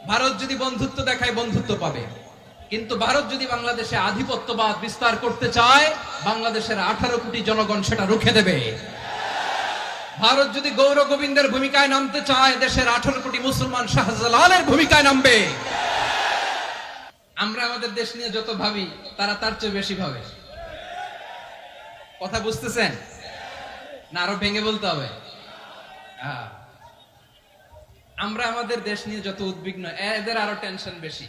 ভারত যদি বন্ধুত্ব দেখায় বন্ধুত্ব পাবে, কিন্তু ভারত যদি বাংলাদেশে আধিপত্যবাদ বিস্তার করতে চায়, বাংলাদেশের 18 কোটি জনগণ সেটা রুখে দেবে। ভারত যদি গৌর গোবিন্দের ভূমিকায় নামতে চায়, দেশের 18 কোটি মুসলমান শাহজালালের ভূমিকায় নামবে। আমরা আমাদের দেশ নিয়ে যত ভাবি, তারা তার চেয়ে বেশি ভাবে। কথা বুঝতেছেন না? আরো ভেঙে বলতে হবে। আমরা আমাদের দেশ নিয়ে যত উদ্বিগ্ন, এদের আরো টেনশন বেশি।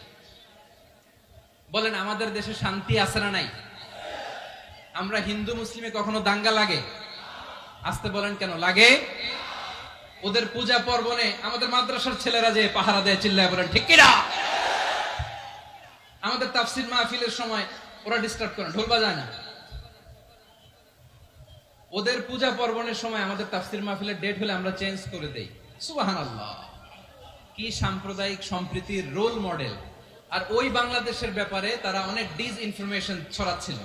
বলেন, আমাদের দেশে শান্তি আছে না নাই? আমরা হিন্দু মুসলিমে কখনো দাঙ্গা লাগে? আসতে বলেন, কেন লাগে? ওদের পূজা পার্বণে আমাদের মাদ্রাসার ছেলেরা যে পাহারা দেয়, চিল্লায় বলেন ঠিক কিনা? আমাদের তাফসীর মাহফিলের সময় ওরা ডিস্টার্ব করে, ঢোল বাজায় না। ওদের পূজা পার্বণের সময় আমাদের তাফসীর মাহফিলের ডেট হলে আমরা চেঞ্জ করে দেই। সুবহানাল্লাহ, কি সাম্প্রদায়িক সম্প্রীতির রোল মডেল। আর ওই বাংলাদেশের ব্যাপারে তারা অনেক ডিসইনফরমেশন ছড়াচ্ছিল।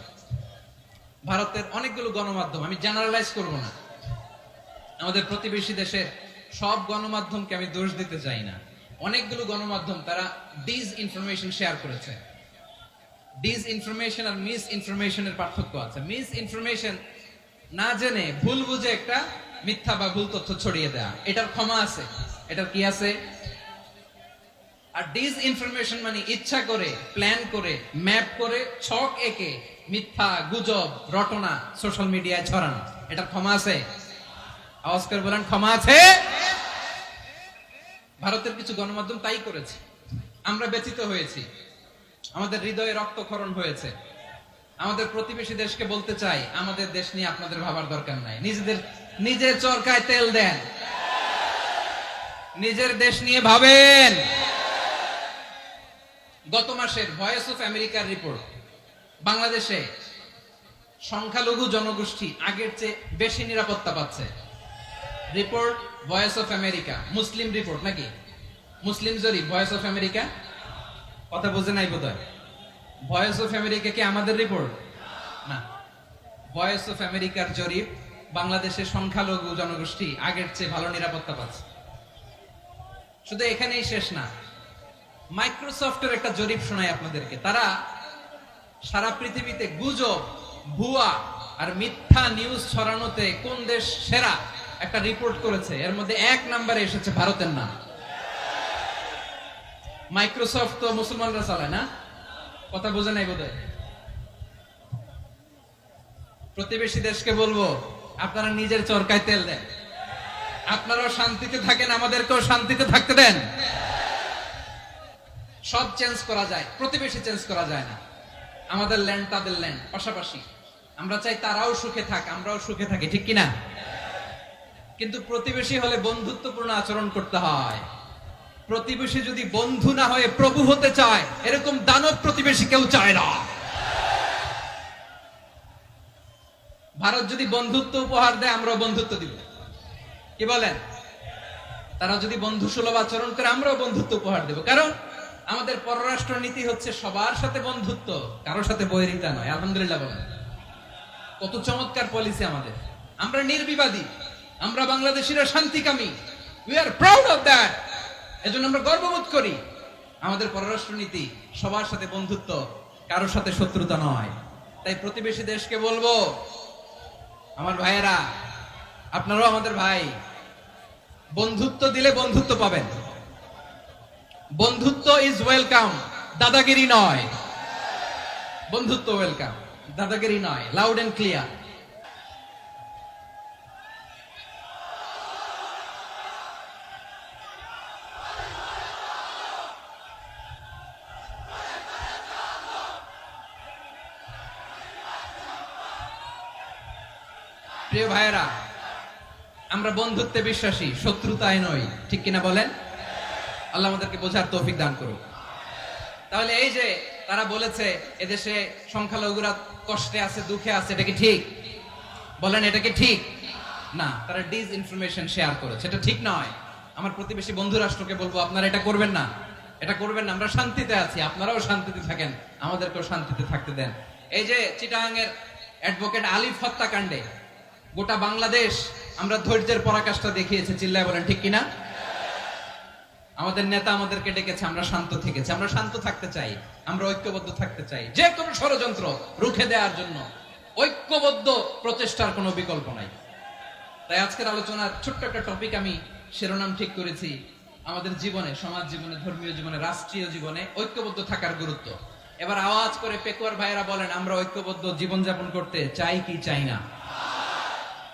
ভারতের অনেকগুলো গণমাধ্যম, আমি জেনারেলাইজ করব না, আমাদের প্রতিবেশী দেশের সব গণমাধ্যমকে আমি দোষ দিতে চাই না, অনেকগুলো গণমাধ্যম তারা ডিসইনফরমেশন শেয়ার করেছে। ডিসইনফরমেশন আর মিস ইনফরমেশনের পার্থক্য আছে। মিস ইনফরমেশন না জেনে ভুল বুঝে একটা মিথ্যা বা ভুল তথ্য ছড়িয়ে দেয়া, এটার ক্ষমা আছে, এটার কি আছে। আর ডিসইনফরমেশন মানে ইচ্ছা করে, প্ল্যান করে, ম্যাপ করে, ছক এঁকে মিথ্যা, গুজব, রটনা সোশ্যাল মিডিয়ায় ছড়ানো, এটার ক্ষমা আছে? আওয়াজ করে বলেন, ক্ষমা আছে? ভারতের কিছু গণমাধ্যম তাই করেছে। আমরা ব্যথিত হয়েছি, আমাদের হৃদয়ে রক্তক্ষরণ হয়েছে। আমাদের প্রতিবেশী দেশকে বলতে চাই, আমাদের দেশ নিয়ে আপনাদের ভাবার দরকার নাই। নিজের চরকায় তেল দেন, নিজের দেশ নিয়ে ভাবেন। গত মাসের ভয়েস অফ আমেরিকার রিপোর্ট, বাংলাদেশে সংখ্যালঘু জনগোষ্ঠী আগের চেয়ে বেশি নিরাপত্তা পাচ্ছে। Report voice of America, Muslim report নাকি? মুসলিম জরিপ, ভয়েস অফ আমেরিকা। কথা বুঝে নাই বোধহয়। ভয়েস অফ আমেরিকা কি আমাদের রিপোর্ট না? ভয়েস অফ আমেরিকার জরিপ, বাংলাদেশের সংখ্যালঘু জনগোষ্ঠী আগের চেয়ে ভালো নিরাপত্তা পাচ্ছে। শুধু এখানেই শেষ না, মাইক্রোসফটের একটা জরিপ শোনাই আপনাদেরকে। তারা সারা পৃথিবীতে গুজব, ভুয়া আর মিথ্যা নিউজ ছড়ানোতে কোন দেশ সেরা একটা রিপোর্ট করেছে। এর মধ্যে 1 নম্বরে এসেছে ভারতের নাম। মাইক্রোসফট তো মুসলমানরা চালায় না? কথা বোঝে নাই বোধহয়। প্রতিবেশী দেশকে বলবো, আপনারা নিজের চরকায় তেল দেন, আপনারাও শান্তিতে থাকেন, আমাদেরকেও শান্তিতে থাকতে দেন। সব চেঞ্জ করা যায়, প্রতিবেশী চেঞ্জ করা যায় না। আমাদের ল্যান্ড তাদের ল্যান্ড, পাশাপাশি। আমরা চাই তারাও সুখে থাক, আমরাও সুখে থাকি, ঠিক কিনা? কিন্তু প্রতিবেশী হলে বন্ধুত্বপূর্ণ আচরণ করতে হয়। প্রতিবেশী যদি বন্ধু না হয়ে প্রভু হতে চায়, এরকম দানব প্রতিবেশী কেউ চায় না। ভারত যদি বন্ধুত্ব উপহার দেয়, আমরাও বন্ধুত্ব দিব। কি বলেন? তারা যদি বন্ধু সুলভ আচরণ করে, আমরাও বন্ধুত্ব উপহার দেব। কারণ আমাদের পররাষ্ট্র নীতি হচ্ছে সবার সাথে বন্ধুত্ব, কারোর সাথে বৈরিতা নয়। আলহামদুলিল্লাহ বলেন, কত চমৎকার পলিসি আমাদের। আমরা নির্বিবাদী, আমরা বাংলাদেশিরা শান্তিকামী। We are proud of that. এজন্য আমরা গর্ববোধ করি। আমাদের পররাষ্ট্র নীতি সবার সাথে বন্ধুত্ব, কারোর সাথে শত্রুতা নয়। তাই প্রতিবেশী দেশকে বলবো, আমার ভাইয়েরা, আপনারাও আমাদের ভাই, বন্ধুত্ব দিলে বন্ধুত্ব পাবেন। বন্ধুত্ব ইজ ওয়েলকাম, দাদাগিরি নয়। বন্ধুত্ব ওয়েলকাম, দাদাগিরি নয়। Loud and clear. প্রিয় ভাইয়েরা, আমরা বন্ধুত্বে বিশ্বাসী, শত্রুতায় নই, ঠিক কিনা বলেন? আল্লাহ আমাদেরকে বোঝার তৌফিক দান করুক। তাহলে এই যে তারা বলেছে এদেশে সংখ্যালঘুরা কষ্টে আছে, দুঃখে আছে, এটা কি ঠিক? বলেন, এটা কি ঠিক? না, তারা ডিসইনফরমেশন শেয়ার করেছে, এটা ঠিক নয়। আমার প্রতিবেশী বন্ধু রাষ্ট্রকে বলবো, আপনারা এটা করবেন না, এটা করবেন না। আমরা শান্তিতে আছি, আপনারাও শান্তিতে থাকেন, আমাদেরকেও শান্তিতে থাকতে দেন। এই যে চিটাগাংয়ের অ্যাডভোকেট আলিফ হত্যাকাণ্ডে গোটা বাংলাদেশ আমরা ধৈর্যের পরাকাষ্ঠা দেখিয়েছে, চিল্লায় বলেন ঠিক কিনা? আমাদের নেতা আমাদেরকে ডেকেছে, আমরা শান্ত থেকেছি। আমরা শান্ত থাকতে চাই, আমরা ঐক্যবদ্ধ থাকতে চাই। যে কোনো ষড়যন্ত্র রুখে দেওয়ার জন্য ঐক্যবদ্ধ প্রচেষ্টার কোনো বিকল্প নাই। তাই আজকের আলোচনার ছোট্ট একটা টপিক আমি শিরোনাম ঠিক করেছি, আমাদের জীবনে, সমাজ জীবনে, ধর্মীয় জীবনে, রাষ্ট্রীয় জীবনে ঐক্যবদ্ধ থাকার গুরুত্ব। এবার আওয়াজ করে পেকুয়ার ভাইরা বলেন, আমরা ঐক্যবদ্ধ জীবনযাপন করতে চাই কি চাই না?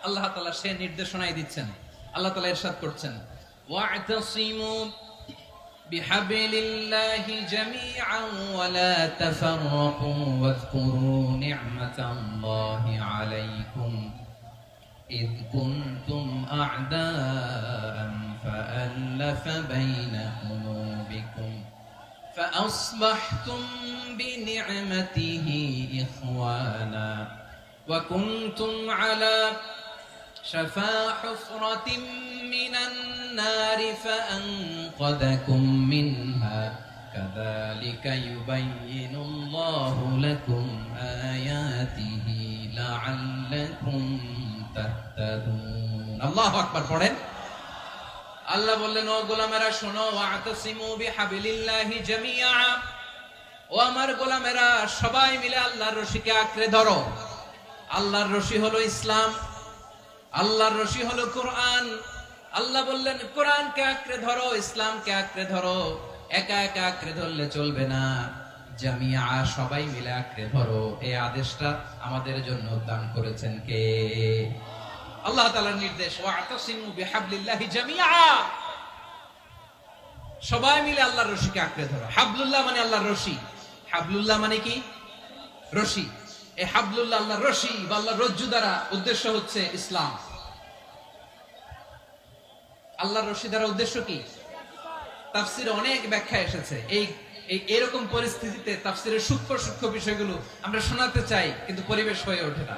আল্লাহ তাআলা সে নির্দেশনাই দিচ্ছেন। আল্লাহ তাআলা ইরশাদ করছেন, ওয়া'তাসিমু বিহাবলিল্লাহি জামিআন ওয়া লা তাফাররাকু ওয়াযকুরু নি'মাতাল্লাহি আলাইকুম إذ كنتم أعداء فألف بين قلوبكم فأصبحتم بنعمته إخوانا وكنتم على شفا حفرة من النار فأنقذكم منها كذلك يبين الله لكم آياته لعلكم তাহতাদুন। আল্লাহু আকবার পড়েন। আল্লাহ বললেন, ও গোলামেরা শোনো, ওয়া'তাসিমু বিহাবলিল্লাহি জামিআ, ও আমার গোলামেরা সবাই মিলে আল্লাহর রশিকে আঁকড়ে ধরো। আল্লাহর রশি হলো ইসলাম, আল্লাহর রশি হলো কোরআন। আল্লাহ বললেন, কোরআনকে আঁকড়ে ধরো, ইসলামকে আঁকড়ে ধরো। একা একা আঁকড়ে ধরলে চলবে না, জামিআ সবাই মিলে আঁকড়ে ধরো। এই আদেশটা আমাদের জন্য দান করেছেন কে? আল্লাহ তাআলার নির্দেশ, ওয়া'তাসিমু বিহাবলিল্লাহি জামিআ, সবাই মিলে আল্লাহর রশিকে আঁকড়ে ধরো। হাবলুল্লাহ মানে আল্লাহর রশি। হাবলুল্লাহ মানে কি? রশি। এই হাবলুল্লাহ আল্লাহর রশি বা আল্লাহর রজ্জু দ্বারা উদ্দেশ্য হচ্ছে ইসলাম। আল্লাহর রশি দ্বারা উদ্দেশ্য কি? তাফসীরে অনেক ব্যাখ্যা এসেছে। এরকম পরিস্থিতিতে তাফসীরের সূক্ষ্ম সূক্ষ্ম বিষয়গুলো আমরা শোনাতে চাই, কিন্তু পরিবেশ হয়ে ওঠে না।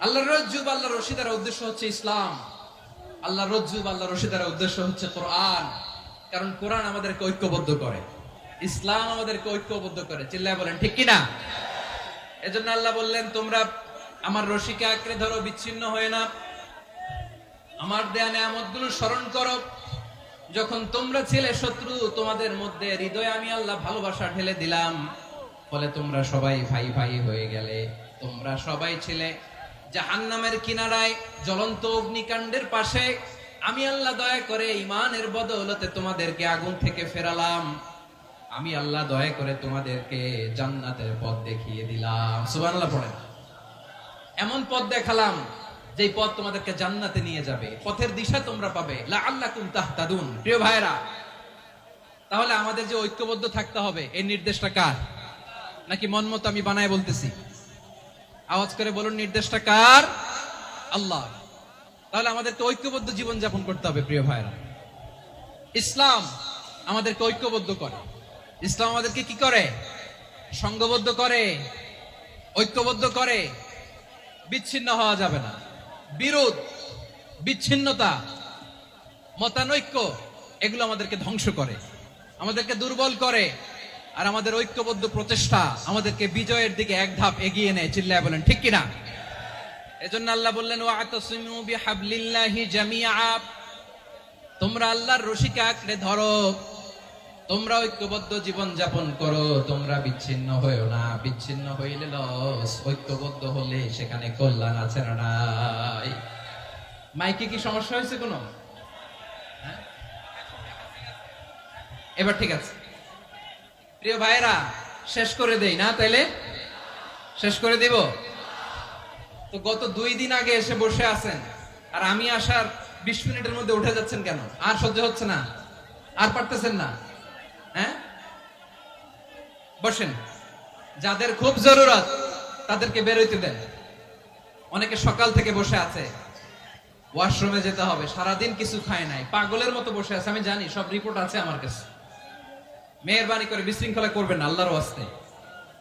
আল্লাহর রজ্জু বা আল্লাহর রশি দ্বারা উদ্দেশ্য হচ্ছে ইসলাম। আল্লাহর রজ্জু বা আল্লাহর রশি দ্বারা উদ্দেশ্য হচ্ছে কোরআন। কারণ কোরআন আমাদেরকে ঐক্যবদ্ধ করে, ইসলাম আমাদেরকে ঐক্যবদ্ধ করে। চিল্লায় বলেন ঠিক কিনা? এজন্য আল্লাহ বললেন, তোমরা আমার রশিকে আঁকড়ে ধরো, বিচ্ছিন্ন হয়ে না। আমার দেয়া নেয়ামতগুলো স্মরণ করো। যখন তোমরা ছিলে শত্রু, তোমাদের মধ্যে হৃদয়ে আমি আল্লাহ ভালোবাসা ঢেলে দিলাম, ফলে তোমরা সবাই ভাই ভাই হয়ে গেলে। তোমরা সবাই ছিলে জাহান্নামের কিনারায়, জ্বলন্ত অগ্নিকাণ্ডের পাশে। আমি আল্লাহ দয়া করে ঈমানের বদৌলতে তোমাদেরকে আগুন থেকে ফেরালাম। আমি আল্লাহ দয়া করে তোমাদেরকে জান্নাতের পথ দেখিয়ে দিলাম। সুবহানাল্লাহ পড়েন। এমন পথ দেখালাম যে পথ তোমাদেরকে জান্নাতে নিয়ে যাবে, পথের দিশা তোমরা পাবে। লাআল্লাকুম তাহতাদুন। প্রিয় ভাইরা, তাহলে আমাদের যে ঐক্যবদ্ধ থাকতে হবে, এই নির্দেশটা কার? নাকি মন মতো আমি বানায় বলতেছি? আওয়াজ করে বলুন, নির্দেশটা কার? আল্লাহ। তাহলে আমাদেরকে ঐক্যবদ্ধ জীবন যাপন করতে হবে। প্রিয় ভাইরা, ইসলাম আমাদেরকে ঐক্যবদ্ধ করে। ইসলাম আমাদেরকে কি করে? সংঘবদ্ধ করে, ঐক্যবদ্ধ করে। বিচ্ছিন্ন হওয়া যাবে না। বিরোধ, বিচ্ছিন্নতা, মতানৈক্য, এগুলো আমাদেরকে ধ্বংস করে, আমাদেরকে দুর্বল করে। আর আমাদের ঐক্যবদ্ধ প্রচেষ্টা আমাদেরকে বিজয়ের দিকে এক ধাপ এগিয়ে নেয়। চিল্লায় বলেন ঠিক কিনা? এজন্য আল্লাহ বললেন, ওয়া'তাসিমু বিহাবলিল্লাহি জামিআ, তোমরা আল্লাহর রশিকে আঁকড়ে ধরো, তোমরা ঐক্যবদ্ধ জীবন যাপন করো, তোমরা বিচ্ছিন্ন হইও না। বিচ্ছিন্ন হইলে লস, ঐক্যবদ্ধ হলে সেখানে কল্যাণ আছে না নাই? মাইকে কি সমস্যা হয়েছে কোনো? এবার ঠিক আছে। প্রিয় ভাইরা, শেষ করে দেই না? তাইলে শেষ করে দিব তো। গত 2 দিন আগে এসে বসে আছেন, আর আমি আসার 20 মিনিটের মধ্যে উঠে যাচ্ছেন কেন? আর সহ্য হচ্ছে না? আর পারতেছেন না? হ্যাঁ, বসেন। যাদের খুব জরুরত তাদেরকে বের হইতে দেন। অনেকে সকাল থেকে বসে আছে, ওয়াশরুমে যেতে হবে, সারাদিন কিছু খায় নাই, পাগলের মতো বসে আছে। আমি জানি, সব রিপোর্ট আছে আমার কাছে। মেহেরবানি করে বিশৃঙ্খলা করবেন না, আল্লাহর ওয়াস্তে,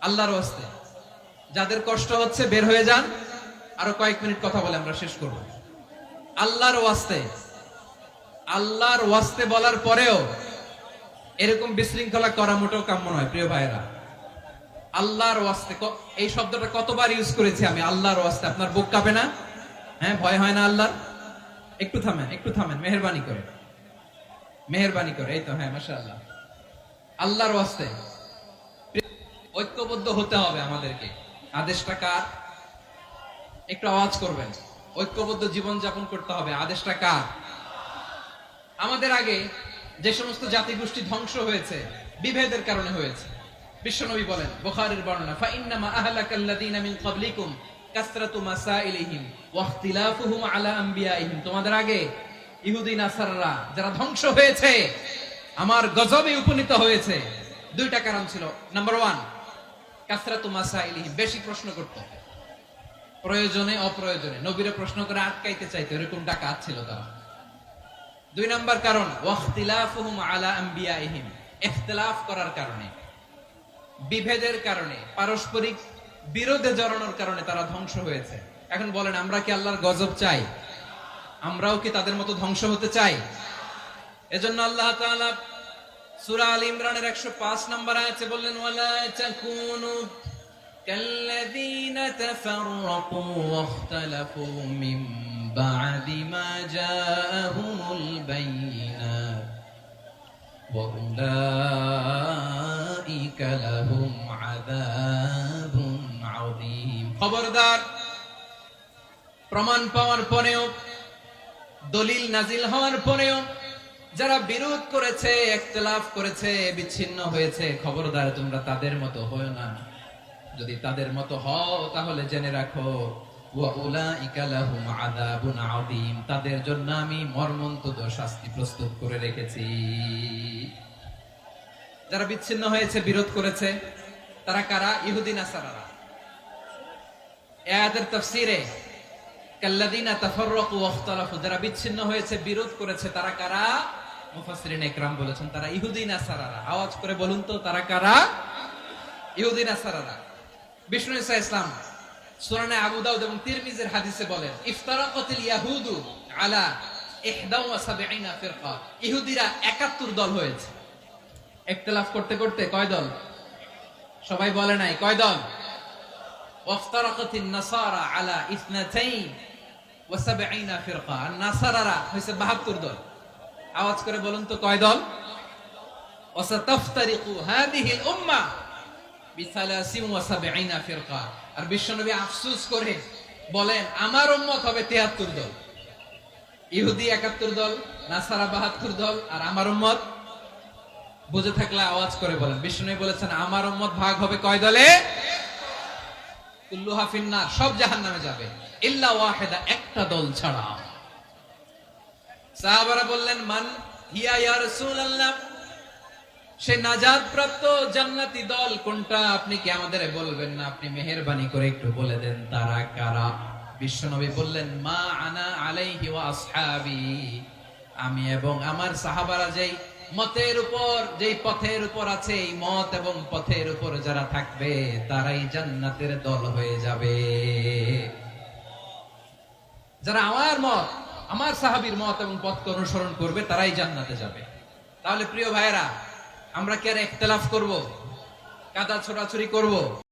আল্লাহর ওয়াস্তে। যাদের কষ্ট হচ্ছে বের হয়ে যান। আরো কয়েক মিনিট কথা বলে আমরা শেষ করব। আল্লাহর ওয়াস্তে, আল্লাহর ওয়াস্তে বলার পরেও এরকম বিশৃঙ্খলা করা মোটেও কাম্য নয়। প্রিয় ভাইরা, আল্লাহর ওয়াস্তে, এই শব্দটা কতবার ইউজ করেছি আমি, আল্লাহর ওয়াস্তে। আপনার বুক কাঁপে না? হ্যাঁ, ভয় হয় না আল্লাহর? একটু থামেন, একটু থামেন, মেহেরবানি করে, মেহেরবানি করে। এই তো, হ্যাঁ, মাশাআল্লাহ। আল্লাহর ওয়াস্তে ঐক্যবদ্ধ হতে হবে আমাদেরকে। আদেশটা কার? একটু আওয়াজ করবেন। ঐক্যবদ্ধ জীবন যাপন করতে হবে। আদেশটা কার? আমাদের আগে যে সমস্ত জাতিগোষ্ঠী ধ্বংস হয়েছে বিভেদের কারণে হয়েছে। বিশ্বনবী বলেন, বুখারীর বর্ণনা, ফা ইন্নামা আহলাকাল্লাযীনা মিন ক্বাবলিকুম কাসরাতু মাসাইলিহিম ওয়া ইখতিলাফুহুম আলা আমবিয়াইহিম। তোমাদের আগে ইহুদি নাসারারা যারা ধ্বংস হয়েছে, আমার গজবে উপনীত হয়েছে, দুইটা কারণ ছিল। নাম্বার 1, কাসরাতু মাসাইলিহিম, বেশি প্রশ্ন করত, প্রয়োজনে অপ্রয়োজনে নবীরে প্রশ্ন করে আটকাইতে চাইতো, এরকম ডাকাত ছিল তারা। 2 নাম্বার কারণ, ওয়াখতিলাফুহুম আলা আমবিয়াইহিম, ইখতিলাফ করার কারণে, বিভেদের কারণে, পারস্পরিক বিরোধে জড়ানোর কারণে তারা ধ্বংস হয়েছে। এখন বলেন, আমরা কি আল্লাহর গজব চাই? আমরাও কি তাদের মতো ধ্বংস হতে চাই? এজন্য আল্লাহ তাআলা সূরা আল ইমরানের 105 নম্বর আয়াতে বললেন, ওয়ালা তাকুনু কাল্লাযীনা তাফাররাকু ওয়াখতালাফু মিন বা'দি মা জাআহুমুল বাইয়িনাত ওয়া উলাইকা লাহুম আযাবুন আযীম। খবরদার, প্রমাণ পাওয়ার পরেও, দলিল নাজিল হওয়ার পরেও যারা বিরোধ করেছে, ইখতিলাফ করেছে, বিচ্ছিন্ন হয়েছে, খবরদার তোমরা তাদের মতো হয়ো না। যদি তাদের মতো হও তাহলে জেনে রাখো, ওয়া উলাইকা লাহুম আযাবুন আযীম, তাদের জন্য আমি মর্মন্তুদ শাস্তি প্রস্তুত করে রেখেছি। যারা বিচ্ছিন্ন হয়েছে, বিরোধ করেছে, তারা কারা? ইহুদি নাসারারা। এই আয়াতের তাফসীরে কাল্লাযীনা তাফাররাকু ওয়াখতালাফু, যারা বিচ্ছিন্ন হয়েছে, বিরোধ করেছে, তারা কারা? মুফাসসিরিন ইকরাম বলেছেন তারা ইহুদি নাসারারা। আওয়াজ করে বলুন তো, তারা কারা? ইহুদি নাসারারা। বিষ্ণু ঈসা ইসলাম সুনানে আবু দাউদ এবং তিরমিজির হাদিসে বলেন, ইফতারাকাতিল ইয়াহুদু আলা 71 ফিরকা, ইহুদিরা 71 দল হয়েছে। ইখতিলাফ করতে করতে কয় দল? সবাই বলে নাই, কয় দল? ওয়াফতারাকাতিন নাসারা আলা 72 ফিরকা, আর নাসারারা হইছে 72 দল। আওয়াজ করে বলুন তো, কয় দল? ওয়াসাতাফতারিকু হাদিহিল উম্মাহ বি73 ফিরকা। আর বিশ্বনবী আফসোস করে বলেন, আমার উম্মত হবে 73 দল। ইহুদি 71 দল, নাসারা 72 দল, আর আমার উম্মত, বুঝে থাকলে আওয়াজ করে বলেন। বিশ্বনবী বলেছেন, আমার উম্মত ভাগ হবে কয় দলে? কুল্লুহা ফিন্নার, সব জাহান্নামে যাবে, ইল্লা ওয়াহিদা, একটা দল ছাড়া। সাহাবারা বললেন, মান হিয়া ইয়া রাসূলুল্লাহ, সে নাজাত প্রাপ্ত জান্নাতি দল কোনটা? আপনি কি আমাদের বলবেন না? আপনি মেহেরবানি করে একটু বলে দেন তারা কারা। বিশ্বনবী বললেন, মা আনা আলাইহি ওয়া আসহাবি, আমি এবং আমার সাহাবারা যেই মতের উপর, যেই পথের উপর আছে, এই মত এবং পথের উপর যারা থাকবে তারাই জান্নাতের দল হয়ে যাবে। যারা আমার মত, আমার সাহাবীর মত এবং পথকে অনুসরণ করবে তারাই জান্নাতে যাবে। তাহলে প্রিয় ভাইয়েরা, আমরা কি আর ইখতিলাফ করব? কাদা ছোড়াছুরি করব?